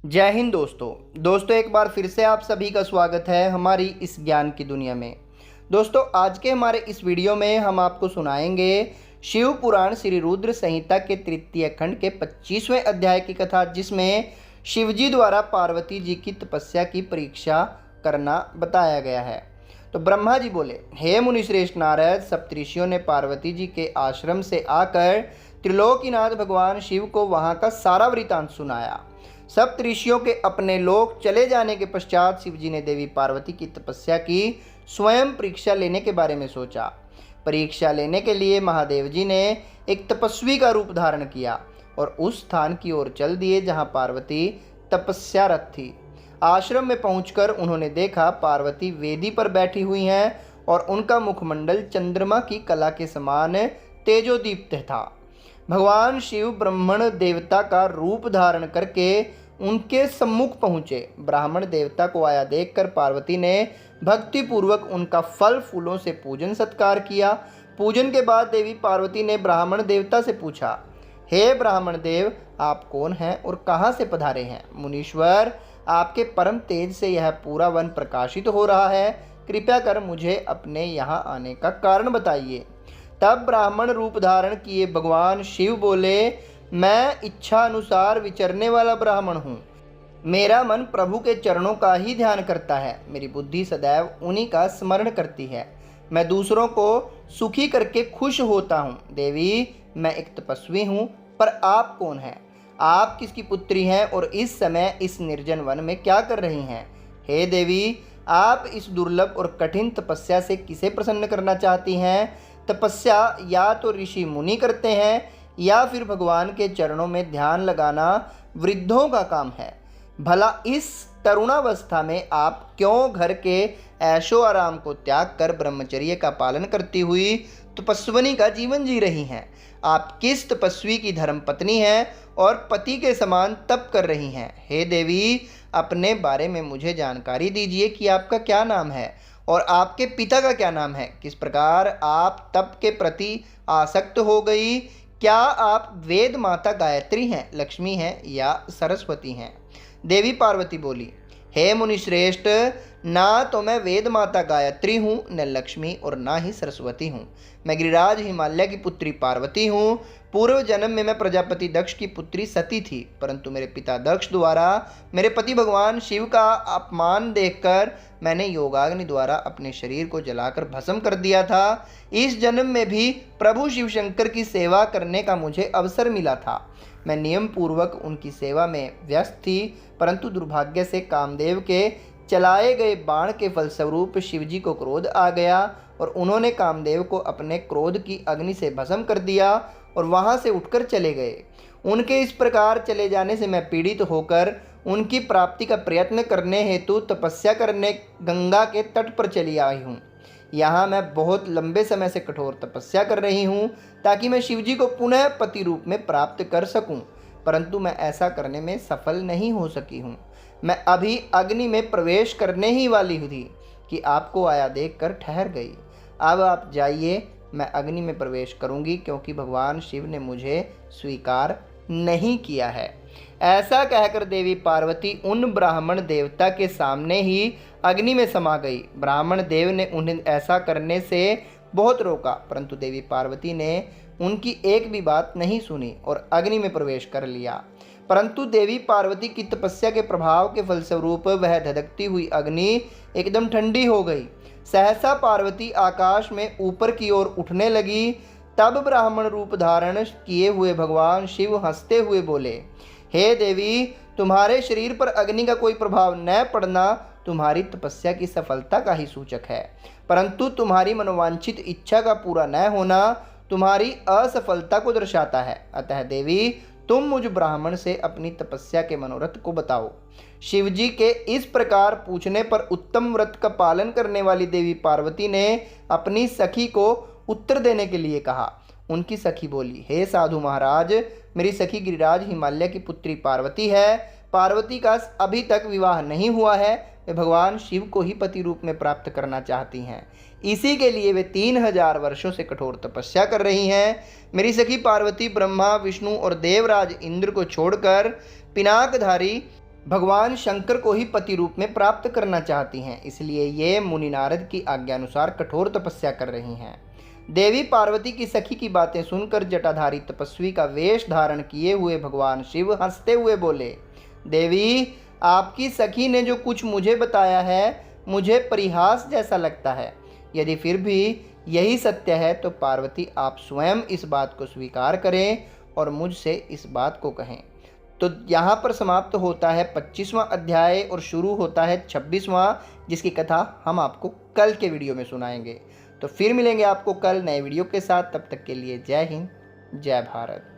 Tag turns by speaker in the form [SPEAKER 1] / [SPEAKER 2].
[SPEAKER 1] जय हिंद दोस्तों एक बार फिर से आप सभी का स्वागत है हमारी इस ज्ञान की दुनिया में। दोस्तों आज के हमारे इस वीडियो में हम आपको सुनाएंगे शिव पुराण श्री रुद्र संहिता के तृतीय खंड के 25वें अध्याय की कथा, जिसमें शिवजी द्वारा पार्वती जी की तपस्या की परीक्षा करना बताया गया है। तो ब्रह्मा जी बोले, हे मुनिश्रेष्ठ नारद, सप्तऋषियों ने पार्वती जी के आश्रम से आकर त्रिलोकीनाथ भगवान शिव को वहाँ का सारा वृतांत सुनाया। सप्तऋषियों के अपने लोक चले जाने के पश्चात शिवजी ने देवी पार्वती की तपस्या की स्वयं परीक्षा लेने के बारे में सोचा। परीक्षा लेने के लिए महादेव जी ने एक तपस्वी का रूप धारण किया और उस स्थान की ओर चल दिए जहाँ पार्वती तपस्यारत थी। आश्रम में पहुंचकर उन्होंने देखा पार्वती वेदी पर बैठी हुई हैं और उनका मुखमंडल चंद्रमा की कला के समान तेजोदीप्त था। भगवान शिव ब्राह्मण देवता का रूप धारण करके उनके सम्मुख पहुँचे। ब्राह्मण देवता को आया देखकर पार्वती ने भक्तिपूर्वक उनका फल फूलों से पूजन सत्कार किया। पूजन के बाद देवी पार्वती ने ब्राह्मण देवता से पूछा, हे ब्राह्मण देव, आप कौन हैं और कहाँ से पधारे हैं? मुनीश्वर, आपके परम तेज से यह पूरा वन प्रकाशित हो रहा है, कृपया कर मुझे अपने यहाँ आने का कारण बताइए। तब ब्राह्मण रूप धारण किए भगवान शिव बोले, मैं इच्छा अनुसार विचरने वाला ब्राह्मण हूँ। मेरा मन प्रभु के चरणों का ही ध्यान करता है। मेरी बुद्धि सदैव उन्हीं का स्मरण करती है। मैं दूसरों को सुखी करके खुश होता हूँ। देवी, मैं एक तपस्वी हूँ, पर आप कौन हैं? आप किसकी पुत्री हैं और इस समय इस निर्जन वन में क्या कर रही हैं? हे देवी, आप इस दुर्लभ और कठिन तपस्या से किसे प्रसन्न करना चाहती हैं? तपस्या या तो ऋषि मुनि करते हैं या फिर भगवान के चरणों में ध्यान लगाना वृद्धों का काम है। भला इस तरुणावस्था में आप क्यों घर के ऐशो आराम को त्याग कर ब्रह्मचर्य का पालन करती हुई तपस्विनी का जीवन जी रही हैं? आप किस तपस्वी की धर्मपत्नी हैं और पति के समान तप कर रही हैं? हे देवी, अपने बारे में मुझे जानकारी दीजिए कि आपका क्या नाम है और आपके पिता का क्या नाम है? किस प्रकार आप तप के प्रति आसक्त हो गई? क्या आप वेद माता गायत्री हैं, लक्ष्मी हैं या सरस्वती हैं? देवी पार्वती बोली, हे मुनिश्रेष्ठ, ना तो मैं वेद माता गायत्री हूँ, न लक्ष्मी और ना ही सरस्वती हूँ। मैं गिरिराज हिमालय की पुत्री पार्वती हूँ। पूर्व जन्म में मैं प्रजापति दक्ष की पुत्री सती थी, परंतु मेरे पिता दक्ष द्वारा मेरे पति भगवान शिव का अपमान देखकर मैंने योगाग्नि द्वारा अपने शरीर को जलाकर भस्म कर दिया था। इस जन्म में भी प्रभु शिव शंकर की सेवा करने का मुझे अवसर मिला था। मैं नियम पूर्वक उनकी सेवा में व्यस्त थी, परंतु दुर्भाग्य से कामदेव के चलाए गए बाण के फलस्वरूप शिवजी को क्रोध आ गया और उन्होंने कामदेव को अपने क्रोध की अग्नि से भस्म कर दिया और वहां से उठकर चले गए। उनके इस प्रकार चले जाने से मैं पीड़ित होकर उनकी प्राप्ति का प्रयत्न करने हेतु तपस्या करने गंगा के तट पर चली आई हूँ। यहाँ मैं बहुत लंबे समय से कठोर तपस्या कर रही हूँ ताकि मैं शिवजी को पुनः पति रूप में प्राप्त कर सकूँ, परंतु मैं ऐसा करने में सफल नहीं हो सकी हूँ। मैं अभी अग्नि में प्रवेश करने ही वाली थी कि आपको आया देखकर ठहर गई। अब आप जाइए, मैं अग्नि में प्रवेश करूंगी क्योंकि भगवान शिव ने मुझे स्वीकार नहीं किया है। ऐसा कहकर देवी पार्वती उन ब्राह्मण देवता के सामने ही अग्नि में समा गई। ब्राह्मण देव ने उन्हें ऐसा करने से बहुत रोका, परंतु देवी पार्वती ने उनकी एक भी बात नहीं सुनी और अग्नि में प्रवेश कर लिया। परंतु देवी पार्वती की तपस्या के प्रभाव के फलस्वरूप वह धधकती हुई अग्नि एकदम ठंडी हो गई। सहसा पार्वती आकाश में ऊपर की ओर उठने लगी। तब ब्राह्मण रूप धारण किए हुए भगवान शिव हंसते हुए बोले, हे देवी, तुम्हारे शरीर पर अग्नि का कोई प्रभाव न पड़ना तुम्हारी तपस्या की सफलता का ही सूचक है, परंतु तुम्हारी मनोवांछित इच्छा का पूरा न होना तुम्हारी असफलता को दर्शाता है। अतः देवी, तुम मुझ ब्राह्मण से अपनी तपस्या के मनोरथ को बताओ। शिवजी के इस प्रकार पूछने पर उत्तम व्रत का पालन करने वाली देवी पार्वती ने अपनी सखी को उत्तर देने के लिए कहा। उनकी सखी बोली, हे साधु महाराज, मेरी सखी गिरिराज हिमालय की पुत्री पार्वती है। पार्वती का अभी तक विवाह नहीं हुआ है। वे भगवान शिव को ही पति रूप में प्राप्त करना चाहती हैं। इसी के लिए वे 3000 वर्षों से कठोर तपस्या कर रही हैं। मेरी सखी पार्वती ब्रह्मा, विष्णु और देवराज इंद्र को छोड़कर पिनाकधारी भगवान शंकर को ही पति रूप में प्राप्त करना चाहती हैं, इसलिए ये मुनि नारद की आज्ञानुसार कठोर तपस्या कर रही हैं। देवी पार्वती की सखी की बातें सुनकर जटाधारी तपस्वी का वेश धारण किए हुए भगवान शिव हंसते हुए बोले, देवी, आपकी सखी ने जो कुछ मुझे बताया है मुझे परिहास जैसा लगता है। यदि फिर भी यही सत्य है तो पार्वती आप स्वयं इस बात को स्वीकार करें और मुझसे इस बात को कहें। तो यहाँ पर समाप्त होता है 25वां अध्याय और शुरू होता है 26वां, जिसकी कथा हम आपको कल के वीडियो में सुनाएंगे। तो फिर मिलेंगे आपको कल नए वीडियो के साथ। तब तक के लिए जय हिंद, जय भारत।